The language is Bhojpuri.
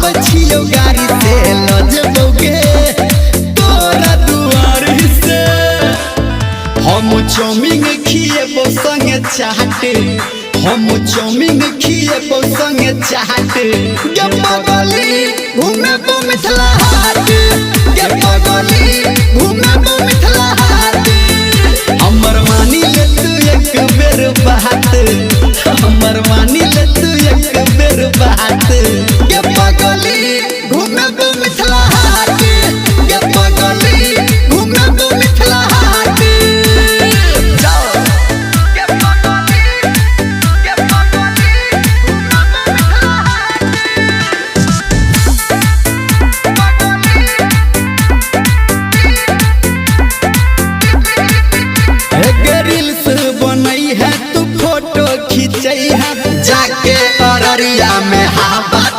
बछियो गाड़ी से लजबोगे तोरा दुआर से। हम चौमिंग खिएबो संगे चाहते, हम चौमिंग खिएबो संगे चाहते। गे पगली घूमेबो मिथिला हाट, गे पगली घूमेबो मिथिला हाट। हमर मानी ले तू एक बेर बात, हमर मानी ले तू एक बेर बात।